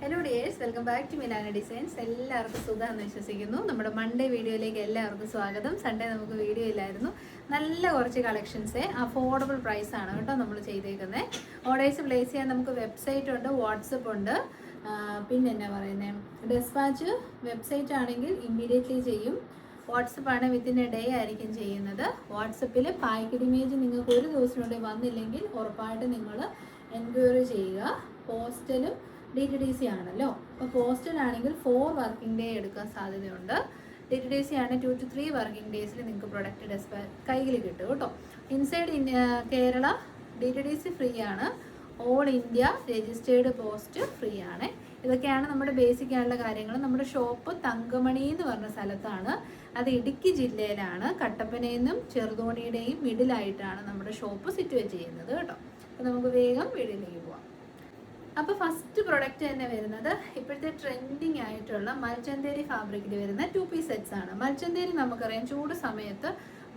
Hello dears, welcome back to Milana designs. എല്ലാവർക്കും സുഖമാണെന്ന് വിശ്വസിക്കുന്നു. നമ്മുടെ മൺഡേ വീഡിയോയിലേക്ക് എല്ലാവർക്കും സ്വാഗതം. സൺഡേ നമുക്ക് വീഡിയോ ഇല്ലായിരുന്നു. നല്ല കുറച്ച് കളക്ഷൻസ് അഫോർഡബിൾ പ്രൈസ് ആണ് കേട്ടോ നമ്മൾ ചെയ്തേക്കുന്നത്. ഓർഡേഴ്സ് പ്ലേസ് ചെയ്യാൻ നമുക്ക് വെബ്സൈറ്റ് ഉണ്ട്, വാട്സപ്പ് ഉണ്ട്, പിന്നെ എന്നാ പറയുന്നത്, ഡെസ്പാച്ച്. വെബ്സൈറ്റ് ആണെങ്കിൽ ഇമ്മീഡിയറ്റ്ലി ചെയ്യും, വാട്സപ്പ് ആണ് വിത്തിൻ എ ഡേ ആയിരിക്കും ചെയ്യുന്നത്. വാട്സപ്പിൽ പാക്കഡ് ഇമേജ് നിങ്ങൾക്ക് ഒരു ദിവസത്തിനുള്ളിൽ വന്നില്ലെങ്കിൽ ഉറപ്പായിട്ട് നിങ്ങൾ എൻക്വയറി ചെയ്യുക. പോസ്റ്റലും DTDC ആണല്ലോ, അപ്പോൾ പോസ്റ്റലാണെങ്കിൽ 4 വർക്കിംഗ് ഡേ എടുക്കാൻ സാധ്യതയുണ്ട്. DTDC ആണ് 2 to 3 വർക്കിംഗ് ഡേയ്സിൽ നിങ്ങൾക്ക് പ്രൊഡക്റ്റ് കയ്യിൽ കിട്ടും കേട്ടോ. ഇൻസൈഡ് കേരള DTDC ഫ്രീ ആണ്. All India registered post free ആണ്. ഇതൊക്കെയാണ് നമ്മുടെ ബേസിക് ആയിട്ടുള്ള കാര്യങ്ങൾ. നമ്മുടെ ഷോപ്പ് തങ്കമണി എന്ന് പറഞ്ഞ സ്ഥലത്താണ്. അത് ഇടുക്കി ജില്ലയിലാണ്. കട്ടപ്പനയിൽ ചെറുതോണിയുടെയും മിഡിലായിട്ടാണ് നമ്മുടെ ഷോപ്പ് സിറ്റുവേറ്റ് ചെയ്യുന്നത് കേട്ടോ. അപ്പോൾ നമുക്ക് വേഗം വീഡിയോയിലേക്ക് പോവാം. അപ്പോൾ ഫസ്റ്റ് പ്രൊഡക്റ്റ് തന്നെ വരുന്നത് ഇപ്പോഴത്തെ ട്രെൻഡിങ് ആയിട്ടുള്ള മൽച്ചന്തേരി ഫാബ്രിക്കിൽ വരുന്ന 2 പീസ് സെറ്റ്സ് ആണ്. മൽച്ചന്തേരി നമുക്കറിയാം ചൂട് സമയത്ത്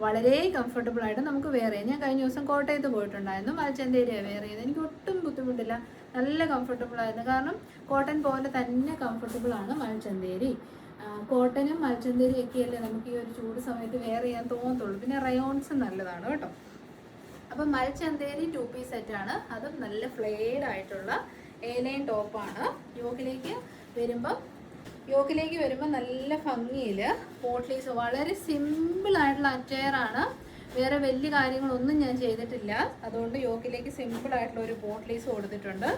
വളരെ കംഫർട്ടബിൾ ആയിട്ട് നമുക്ക് വെയർ ചെയ്യാം. ഞാൻ കഴിഞ്ഞ ദിവസം കോട്ടയത്ത് പോയിട്ടുണ്ടായിരുന്നു, മൽച്ചന്തേരിയാണ് വെയർ ചെയ്തത്. എനിക്ക് ഒട്ടും ബുദ്ധിമുട്ടില്ല, നല്ല കംഫർട്ടബിൾ ആയിരുന്നു. കാരണം കോട്ടൺ പോലെ തന്നെ കംഫർട്ടബിൾ ആണ് മൽച്ചന്തേരി. കോട്ടനും മൽച്ചന്തേരി ഒക്കെയല്ലേ നമുക്ക് ഈ ഒരു ചൂട് സമയത്ത് വെയർ ചെയ്യാൻ തോന്നത്തുള്ളൂ. പിന്നെ റയോൺസ് നല്ലതാണ് കേട്ടോ. അപ്പം മൽച്ചന്തേരി 2 പീസ് സെറ്റാണ്. അതും നല്ല ഫ്ലെയർഡ് ആയിട്ടുള്ള A-ലൈൻ ടോപ്പാണ്. യോക്കിലേക്ക് വരുമ്പോൾ നല്ല ഭംഗിയിൽ പോട്ട്ലീസ്, വളരെ സിമ്പിളായിട്ടുള്ള അറ്റയറാണ്. വേറെ വലിയ കാര്യങ്ങളൊന്നും ഞാൻ ചെയ്തിട്ടില്ല. അതുകൊണ്ട് യോക്കിലേക്ക് സിമ്പിളായിട്ടുള്ള ഒരു പോട്ട്ലീസ് കൊടുത്തിട്ടുണ്ട്.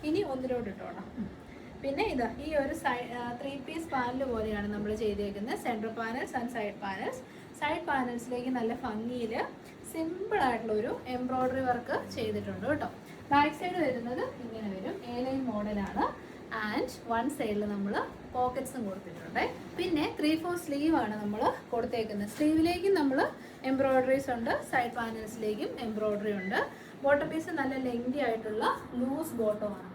ഇനി ഒന്നിലോട്ട് ഇട്ടോണം. പിന്നെ ഇതാ ഈ ഒരു 3 പീസ് പാനൽ പോലെയാണ് നമ്മൾ ചെയ്തേക്കുന്നത്. Central panels and side panels. Side പാനൽസിലേക്ക് നല്ല ഭംഗിയിൽ സിമ്പിളായിട്ടുള്ള ഒരു എംബ്രോയ്ഡറി വർക്ക് ചെയ്തിട്ടുണ്ട് കേട്ടോ. ബാക്ക് സൈഡ് വരുന്നത് ഇങ്ങനെ വരും. A-ലൈൻ മോഡലാണ്. ആൻഡ് വൺ സൈഡിൽ നമ്മൾ പോക്കറ്റ്സും കൊടുത്തിട്ടുണ്ട്. പിന്നെ 3/4 സ്ലീവ് ആണ് നമ്മൾ കൊടുത്തേക്കുന്നത്. സ്ലീവിലേക്കും നമ്മൾ എംബ്രോയ്ഡറീസ് ഉണ്ട്, സൈഡ് പാനൽസിലേക്കും എംബ്രോയ്ഡറി ഉണ്ട്. ബോട്ടം പീസ് നല്ല ലെങ്തി ആയിട്ടുള്ള ലൂസ് ബോട്ടമാണ്.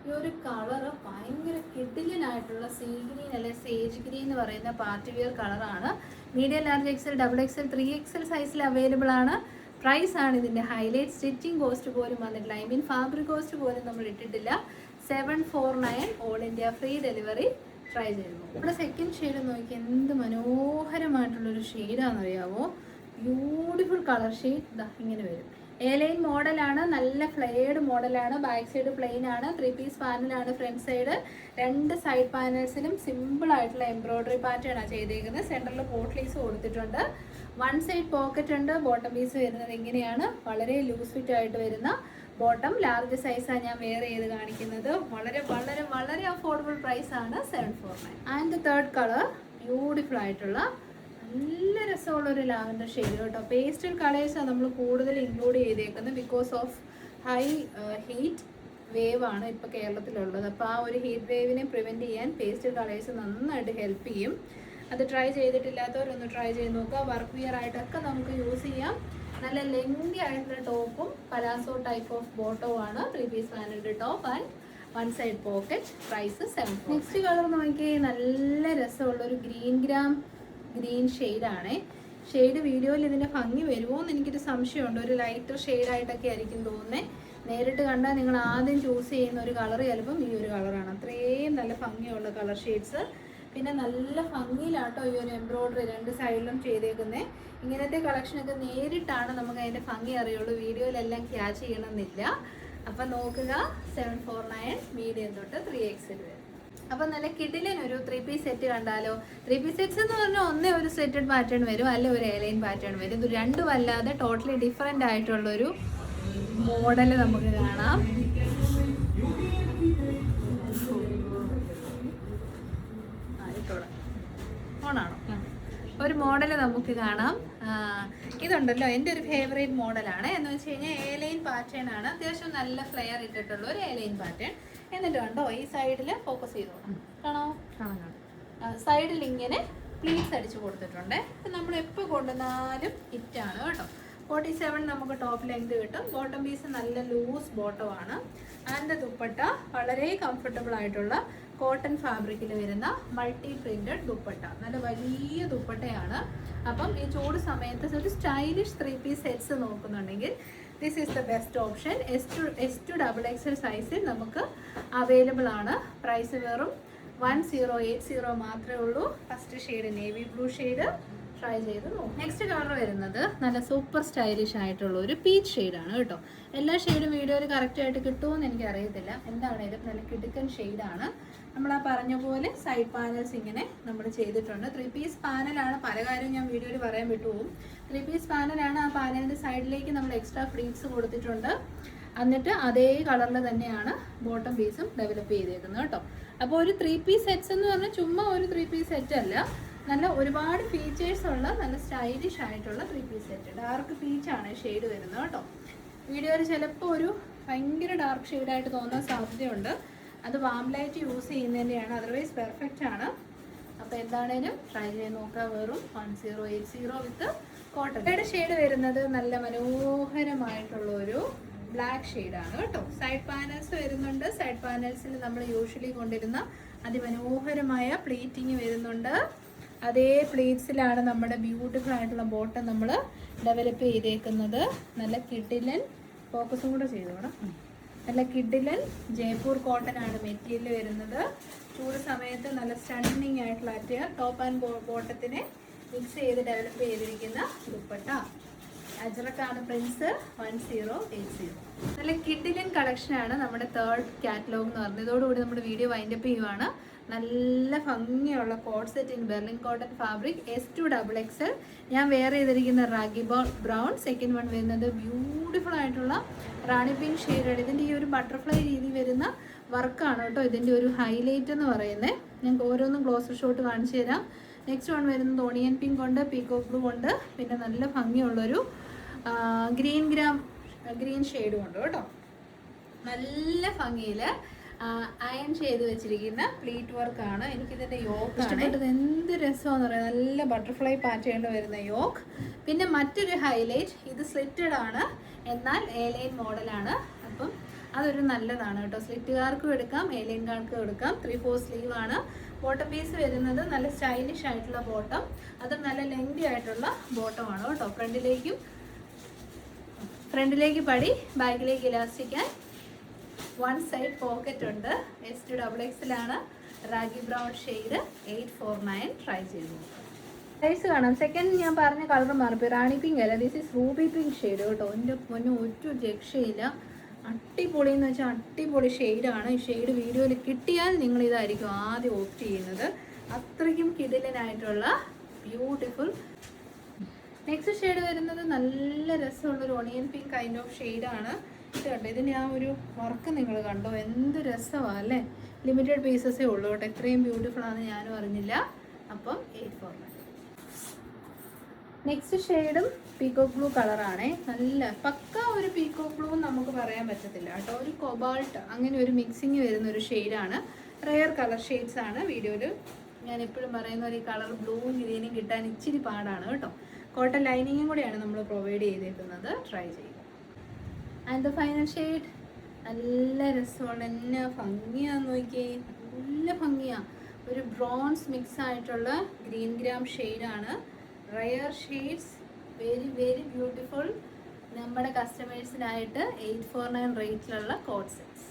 ഈ ഒരു കളറ് ഭയങ്കര കിഡിലനായിട്ടുള്ള സീ ഗ്രീൻ അല്ലെ സേജ് ഗ്രീൻ എന്ന് പറയുന്ന പാർട്ടി വെയർ കളറാണ്. Medium, large XL, XXL, 3XL സൈസിൽ അവൈലബിൾ ആണ്. പ്രൈസ് ആണ് ഇതിൻ്റെ ഹൈലൈറ്റ്. സ്റ്റിച്ചിങ് കോസ്റ്റ് പോലും വന്നിട്ടില്ല, ഐ മീൻ ഫാബ്രിക് കോസ്റ്റ് പോലും നമ്മൾ ഇട്ടിട്ടില്ല. 749 all India free delivery. Try ചെയ്യുന്നു. ഇവിടെ സെക്കൻഡ് ഷെയ്ഡ് നോക്കി എന്ത് മനോഹരമായിട്ടുള്ളൊരു ഷെയ്ഡാണെന്നറിയാവോ. Beautiful colour shade. ഇതാ ഇങ്ങനെ വരും. A-ലൈൻ മോഡലാണ്, നല്ല ഫ്ലെയർഡ് മോഡലാണ്. ബാക്ക് സൈഡ് പ്ലെയിൻ ആണ്. 3 പീസ് പാനലാണ് ഫ്രണ്ട് സൈഡ്. 2 സൈഡ് പാനൽസിലും സിമ്പിൾ ആയിട്ടുള്ള എംബ്രോയ്ഡറി പാറ്റേൺ ആണ് ചെയ്തേക്കുന്നത്. സെൻറ്ററിൽ പോട്ട്ലീസ് കൊടുത്തിട്ടുണ്ട്. വൺ സൈഡ് പോക്കറ്റ് ഉണ്ട്. ബോട്ടം പീസ് വരുന്നത് ഇങ്ങനെയാണ്. വളരെ ലൂസ് ഫിറ്റ് ആയിട്ട് വരുന്ന ബോട്ടം. ലാർജ് സൈസാണ് ഞാൻ വെയർ ചെയ്ത് കാണിക്കുന്നത്. വളരെ വളരെ വളരെ അഫോർഡബിൾ പ്രൈസ് ആണ് 749. ആൻഡ് തേർഡ് കളർ ബ്യൂട്ടിഫുൾ ആയിട്ടുള്ള നല്ല രസമുള്ളൊരു ലാവൻഡർ ഷെയ്ഡ് കേട്ടോ. പേസ്റ്റൽ കളേഴ്സാണ് നമ്മൾ കൂടുതൽ ഇൻക്ലൂഡ് ചെയ്തേക്കുന്നത്. Because of high heat wave ആണ് ഇപ്പോൾ കേരളത്തിലുള്ളത്. അപ്പോൾ ആ ഒരു ഹീറ്റ് വേവിനെ പ്രിവെൻറ്റ് ചെയ്യാൻ പേസ്റ്റൽ കളേഴ്സ് നന്നായിട്ട് ഹെൽപ്പ് ചെയ്യും. അത് ട്രൈ ചെയ്തിട്ടില്ലാത്തവരൊന്ന് ട്രൈ ചെയ്ത് നോക്കുക. വർക്ക് വിയർ ആയിട്ടൊക്കെ നമുക്ക് യൂസ് ചെയ്യാം. നല്ല ലെങ്തി ആയിട്ടുള്ള ടോപ്പും പലാസോ ടൈപ്പ് ഓഫ് ബോട്ടോ ആണ്. 3 piece panelled top and one side pocket. Price 7. Next colour നോക്കി നല്ല രസമുള്ളൊരു ഗ്രീൻ ഷെയ്ഡാണേ. ഷെയ്ഡ് വീഡിയോയിൽ ഇതിൻ്റെ ഭംഗി വരുമോ എന്ന് എനിക്കൊരു സംശയമുണ്ട്. ഒരു ലൈറ്റർ ഷെയ്ഡായിട്ടൊക്കെ ആയിരിക്കും തോന്നുന്നത്. നേരിട്ട് കണ്ടാൽ നിങ്ങൾ ആദ്യം ചൂസ് ചെയ്യുന്ന ഒരു കളർ ചിലപ്പം ഈ ഒരു കളറാണ്. അത്രയും നല്ല ഭംഗിയുള്ള കളർ ഷെയ്ഡ്സ്. പിന്നെ നല്ല ഭംഗിയിലാട്ടോ ഈ ഒരു എംബ്രോയ്ഡറി 2 സൈഡിലും ചെയ്തേക്കുന്നത്. ഇങ്ങനത്തെ കളക്ഷനൊക്കെ നേരിട്ടാണ് നമുക്ക് അതിൻ്റെ ഭംഗി അറിയുള്ളൂ. വീഡിയോയിലെല്ലാം ക്യാച്ച് ചെയ്യണമെന്നില്ല. അപ്പം നോക്കുക. 749 മീഡിയം തൊട്ട് 3XL വരെ. അപ്പം നല്ല കിഡിലൻ ഒരു 3 പീസ് സെറ്റ് കണ്ടാലോ. 3 പീസ് സെറ്റ്സ് എന്ന് പറഞ്ഞാൽ ഒന്നേ ഒരു സ്ലിറ്റഡ് പാറ്റേൺ വരും, അല്ല ഒരു A-ലൈൻ പാറ്റേൺ വരും. ഇത് രണ്ടും അല്ലാതെ ടോട്ടലി ഡിഫറെൻ്റ് ആയിട്ടുള്ളൊരു മോഡൽ നമുക്ക് കാണാം. ഓണാണോ? ഒരു മോഡൽ നമുക്ക് കാണാം. ഇതുണ്ടല്ലോ എൻ്റെ ഒരു ഫേവറേറ്റ് മോഡലാണ്. എന്ന് വെച്ച് കഴിഞ്ഞാൽ A-ലൈൻ പാറ്റേൺ ആണ്. അത്യാവശ്യം നല്ല ഫ്ലെയർ ഇട്ടിട്ടുള്ള ഒരു A-ലൈൻ പാറ്റേൺ. എന്നിട്ട് കണ്ടോ ഈ സൈഡിൽ ഫോക്കസ് ചെയ്തോളാം. കാണാം. സൈഡിൽ ഇങ്ങനെ പ്ലീറ്റ്സ് അടിച്ച് കൊടുത്തിട്ടുണ്ട്. നമ്മൾ എപ്പോൾ കൊണ്ടുവന്നാലും ഹിറ്റാണ് കേട്ടോ. 47 നമുക്ക് ടോപ്പ് ലെങ്ത് കിട്ടും. ബോട്ടം പീസ് നല്ല ലൂസ് ബോട്ടമാണ്. ആൻഡ് ദുപ്പട്ട വളരെ കംഫർട്ടബിൾ ആയിട്ടുള്ള കോട്ടൺ ഫാബ്രിക്കിൽ വരുന്ന മൾട്ടി പ്രിന്റഡ് ദുപ്പട്ട. നല്ല വലിയ ദുപ്പട്ടയാണ്. അപ്പം ഈ ചൂട് സമയത്ത് ഒരു സ്റ്റൈലിഷ് 3 പീസ് സെറ്റ്സ് നോക്കുന്നുണ്ടെങ്കിൽ this is the best option. S2 XXL സൈസിൽ നമുക്ക് അവൈലബിൾ ആണ്. പ്രൈസ് വെറും 1080 മാത്രമേ ഉള്ളൂ. First shade navy blue shade try ചെയ്ത് നോക്കും. നെക്സ്റ്റ് കളർ വരുന്നത് നല്ല സൂപ്പർ സ്റ്റൈലിഷ് ആയിട്ടുള്ള ഒരു പീച്ച് ഷെയ്ഡാണ് കേട്ടോ. എല്ലാ ഷെയ്ഡും വീഡിയോയിൽ കറക്റ്റായിട്ട് കിട്ടുമെന്ന് എനിക്കറിയത്തില്ല. എന്താണേലും നല്ല കിടുക്കൻ ഷെയ്ഡാണ്. നമ്മൾ ആ പറഞ്ഞ പോലെ സൈഡ് പാനൽസ് ഇങ്ങനെ നമ്മൾ ചെയ്തിട്ടുണ്ട്. 3 പീസ് പാനലാണ്. പല കാര്യവും ഞാൻ വീഡിയോയിൽ പറയാൻ വിട്ടുപോകും. 3 പീസ് പാനലാണ്. ആ പാനലിൻ്റെ സൈഡിലേക്ക് നമ്മൾ എക്സ്ട്രാ ഫ്ലീറ്റ്സ് കൊടുത്തിട്ടുണ്ട്. എന്നിട്ട് അതേ കളറിൽ തന്നെയാണ് ബോട്ടം പീസും ഡെവലപ്പ് ചെയ്തേക്കുന്നത് കേട്ടോ. അപ്പോൾ ഒരു 3 പീസ് സെറ്റ്സ് എന്ന് പറഞ്ഞാൽ ചുമ്മാ ഒരു 3 പീസ് സെറ്റ് അല്ല, നല്ല ഒരുപാട് ഫീച്ചേഴ്സ് ഉള്ള നല്ല സ്റ്റൈലിഷ് ആയിട്ടുള്ള 3 പീസ് സെറ്റ്. ഡാർക്ക് പീച്ചാണ് ഷെയ്ഡ് വരുന്നത് കേട്ടോ. വീഡിയോയിൽ ചിലപ്പോൾ ഒരു ഭയങ്കര ഡാർക്ക് ഷെയ്ഡായിട്ട് തോന്നാൻ സാധ്യതയുണ്ട്. അത് വാം ലൈറ്റ് യൂസ് ചെയ്യുന്നതിൻ്റെയാണ്. അതർവൈസ് പെർഫെക്റ്റ് ആണ്. അപ്പോൾ എന്താണേലും ട്രൈ ചെയ്ത് നോക്കുക. വെറും 1080 വിത്ത് കോട്ടൺ. ഷെയ്ഡ് വരുന്നത് നല്ല മനോഹരമായിട്ടുള്ള ഒരു ബ്ലാക്ക് ഷെയ്ഡാണ് കേട്ടോ. സൈഡ് പാനൽസ് വരുന്നുണ്ട്. സൈഡ് പാനൽസിൽ നമ്മൾ യൂഷ്വലി കൊണ്ടിരുന്ന അതിമനോഹരമായ പ്ലീറ്റിങ് വരുന്നുണ്ട്. അതേ പ്ലീറ്റ്സിലാണ് നമ്മുടെ ബ്യൂട്ടിഫുൾ ആയിട്ടുള്ള ബോട്ടം നമ്മൾ ഡെവലപ്പ് ചെയ്തേക്കുന്നത്. നല്ല കിഡിലൻ ഫോക്കസും കൂടെ ചെയ്തോണം. നല്ല കിഡിലൻ ജയ്പൂർ കോട്ടൺ ആണ് മെറ്റീരിയൽ വരുന്നത്. ചൂട് സമയത്ത് നല്ല സ്റ്റണ്ണിങ് ആയിട്ടുള്ള അറ്റയർ ടോപ്പ് ആൻഡ് ബോട്ടത്തിനെ മിക്സ് ചെയ്ത് ഡെവലപ്പ് ചെയ്തിരിക്കുന്ന ദുപ്പട്ട. അജ്രക്കാണ് പ്രിൻസ് 1080. നല്ല കിഡിലൻ കളക്ഷനാണ് നമ്മുടെ 3rd കാറ്റലോഗ് എന്ന് പറഞ്ഞത്. ഇതോടുകൂടി നമ്മുടെ വീഡിയോ വൈൻഡപ്പ് ചെയ്യുവാണ്. നല്ല ഭംഗിയുള്ള code set in Berlin cotton fabric S2 XXL. ഞാൻ വെയർ ചെയ്തിരിക്കുന്ന റാഗി ബ്രൗൺ. സെക്കൻഡ് വൺ വരുന്നത് ബ്യൂട്ടിഫുൾ ആയിട്ടുള്ള റാണി പിങ്ക് ഷെയ്ഡാണ്. ഇതിൻ്റെ ഈ ഒരു ബട്ടർഫ്ലൈ രീതി വരുന്ന വർക്കാണ് കേട്ടോ ഇതിൻ്റെ ഒരു ഹൈലൈറ്റ് എന്ന് പറയുന്നത്. ഞങ്ങൾക്ക് ഓരോന്നും ക്ലോസർ ഷോട്ട് കാണിച്ചു തരാം. നെക്സ്റ്റ് വൺ വരുന്നത് ഓണിയൻ പിങ്ക് ഉണ്ട്, പീക്കോക്ക് ബ്ലൂ ഉണ്ട്, പിന്നെ നല്ല ഭംഗിയുള്ളൊരു ഗ്രീൻ ഷെയ്ഡും ഉണ്ട് കേട്ടോ. നല്ല ഭംഗിയിൽ അയൺ ചെയ്ത് വെച്ചിരിക്കുന്ന പ്ലീറ്റ് വർക്കാണ്. എനിക്കിതിൻ്റെ യോക്ക് ഇഷ്ടപ്പെട്ടത്. എന്ത് രസമാണെന്ന് പറയാം. നല്ല ബട്ടർഫ്ലൈ പാറ്റേൺ വരുന്ന യോക്ക്. പിന്നെ മറ്റൊരു ഹൈലൈറ്റ്, ഇത് സ്ലിറ്റഡ് ആണ്, എന്നാൽ എലൈൻ മോഡലാണ്. അപ്പം അതൊരു നല്ലതാണ് കേട്ടോ. സ്ലിറ്റുകാർക്കും എടുക്കാം, എലൈൻകാർക്കും എടുക്കാം. 3/4 സ്ലീവ് ആണ്. ബോട്ടം പീസ് വരുന്നത് നല്ല സ്റ്റൈലിഷ് ആയിട്ടുള്ള ബോട്ടം. അത് നല്ല ലെങ്തി ആയിട്ടുള്ള ബോട്ടമാണ് കേട്ടോ. ഫ്രണ്ടിലേക്ക് പടി, ബാക്കിലേക്ക് ഇലാസ്റ്റിക്കാൻ. 1 സൈഡ് പോക്കറ്റ് ഉണ്ട്. S2 XXL ആണ്. Ragi brown shade 849. ട്രൈ ചെയ്തു സൈസ് കാണാം. സെക്കൻഡ് ഞാൻ പറഞ്ഞ കളർ മാറിപ്പോയി. റാണി പിങ്ക് അല്ല, this is Ruby pink shade കേട്ടോ. എൻ്റെ പൊന്നും ഒരു രക്ഷയില്ല. അടിപൊളി എന്ന് വെച്ചാൽ അടിപൊളി ഷെയ്ഡാണ്. ഈ ഷെയ്ഡ് വീഡിയോയിൽ കിട്ടിയാൽ നിങ്ങൾ ഇതായിരിക്കും ആദ്യം ഓപ്റ്റ് ചെയ്യുന്നത്. അത്രയ്ക്കും കിടിലനായിട്ടുള്ള ബ്യൂട്ടിഫുൾ. നെക്സ്റ്റ് ഷെയ്ഡ് വരുന്നത് നല്ല രസമുള്ളൊരു ഓണിയൻ പിങ്ക് കൈൻഡ് ഓഫ് ഷെയ്ഡാണ്. ഇത് കണ്ടോ, ഇതിൻ്റെ ആ ഒരു വർക്ക് നിങ്ങൾ കണ്ടോ, എന്ത് രസമാണ് അല്ലേ. ലിമിറ്റഡ് പീസസേ ഉള്ളൂ കേട്ടോ. എത്രയും ബ്യൂട്ടിഫുൾ ആണെന്ന് ഞാനും അറിഞ്ഞില്ല. അപ്പം 849. നെക്സ്റ്റ് ഷെയ്ഡും പീക്കോക്ക് ബ്ലൂ കളറാണേ. നല്ല പക്ക ഒരു പീക്കോക്ക് ബ്ലൂ നമുക്ക് പറയാൻ പറ്റത്തില്ല കേട്ടോ. ഒരു കൊബാൾട്ട് അങ്ങനെ ഒരു മിക്സിങ് വരുന്ന ഒരു ഷെയ്ഡാണ്. റെയർ കളർ ഷെയ്ഡ്സ് ആണ്. വീഡിയോയിൽ ഞാൻ എപ്പോഴും പറയുന്ന ഒരു കളർ ബ്ലൂവും ഗ്രീനും കിട്ടാൻ ഇച്ചിരി പാടാണ് കേട്ടോ. കോട്ടൺ ലൈനിങ്ങും കൂടിയാണ് നമ്മൾ പ്രൊവൈഡ് ചെയ്തേക്കുന്നത്. ട്രൈ ചെയ്യും. ആൻഡ് ദ ഫൈനൽ ഷെയ്ഡ് നല്ല രസമാണ്. എന്നാ ഭംഗിയാന്ന് നോക്കിയേ, നല്ല ഭംഗിയാണ്. ഒരു ബ്രോൺസ് മിക്സ് ആയിട്ടുള്ള ഗ്രീൻ ഗ്രാം ഷെയ്ഡാണ്. Rare shades, very very beautiful. നമ്മുടെ കസ്റ്റമേഴ്സിനായിട്ട് 849 റേറ്റിലുള്ള കോഡ് സെറ്റ്സ്.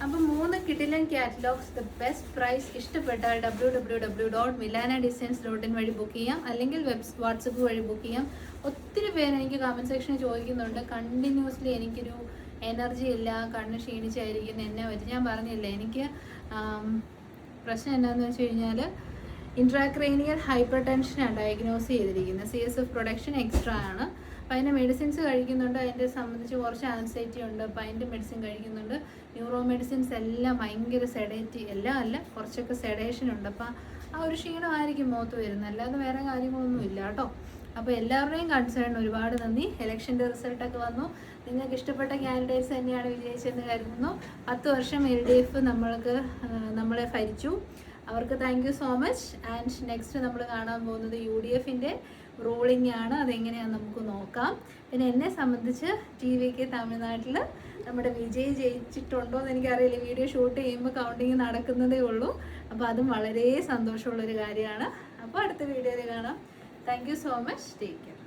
അപ്പം 3 കിഡിലൻ കാറ്റലോഗ്സ്, ദ ബെസ്റ്റ് പ്രൈസ്. ഇഷ്ടപ്പെട്ടാൽ www.milanadesigns.in വഴി ബുക്ക് ചെയ്യാം, അല്ലെങ്കിൽ വാട്സപ്പ് വഴി ബുക്ക് ചെയ്യാം. ഒത്തിരി പേര് എനിക്ക് കമൻറ്റ് സെക്ഷനിൽ ചോദിക്കുന്നുണ്ട്, കണ്ടിന്യൂസ്ലി എനിക്കൊരു എനർജി ഇല്ല, കണ്ണ് ക്ഷീണിച്ചായിരിക്കുന്നു, എന്നെ പറ്റി. ഞാൻ പറഞ്ഞില്ല, എനിക്ക് പ്രശ്നം എന്താണെന്ന് വെച്ച് കഴിഞ്ഞാൽ ഇൻട്രാക്രേനിയൽ ഹൈപ്പർ ടെൻഷനാണ് ഡയഗ്നോസ് ചെയ്തിരിക്കുന്നത്. CSF പ്രൊഡക്ഷൻ എക്സ്ട്രാ ആണ്. അപ്പോൾ അതിൻ്റെ മെഡിസിൻസ് കഴിക്കുന്നുണ്ട്. അതിൻ്റെ സംബന്ധിച്ച് കുറച്ച് ആൻസൈറ്റി ഉണ്ട്. അപ്പോൾ അതിൻ്റെ മെഡിസിൻ കഴിക്കുന്നുണ്ട്. ന്യൂറോ മെഡിസിൻസ് എല്ലാം ഭയങ്കര എല്ലാം അല്ല, കുറച്ചൊക്കെ സെഡേഷൻ ഉണ്ട്. അപ്പോൾ ആ ഒരു ക്ഷീണമായിരിക്കും മുഖത്ത് വരുന്നത്, അല്ലാതെ വേറെ കാര്യങ്ങളൊന്നും ഇല്ല കേട്ടോ. അപ്പോൾ എല്ലാവരുടെയും കൺസേൺ. ഒരുപാട് നന്ദി. ഇലക്ഷൻ്റെ റിസൾട്ടൊക്കെ വന്നു. നിങ്ങൾക്ക് ഇഷ്ടപ്പെട്ട കാൻഡിഡേറ്റ്സ് തന്നെയാണ് വിജയിച്ചതെന്ന് കരുതുന്നു. 10 വർഷം LDF നമ്മളെ ഭരിച്ചു. അവർക്ക് thank you so much. And next നമ്മൾ കാണാൻ പോകുന്നത് UDFൻ്റെ റൂളിംഗ് ആണ്. അതെങ്ങനെയാണെന്ന് നമുക്ക് നോക്കാം. പിന്നെ എന്നെ സംബന്ധിച്ച് TVK തമിഴ്നാട്ടിൽ നമ്മുടെ വിജയ് ജയിച്ചിട്ടുണ്ടോ എന്ന് എനിക്കറിയില്ല. വീഡിയോ ഷൂട്ട് ചെയ്യുമ്പോൾ കൗണ്ടിങ് നടക്കുന്നതേ ഉള്ളൂ. അപ്പോൾ അതും വളരെ സന്തോഷമുള്ളൊരു കാര്യമാണ്. അപ്പോൾ അടുത്ത വീഡിയോയിൽ കാണാം. Thank you so much. Take care.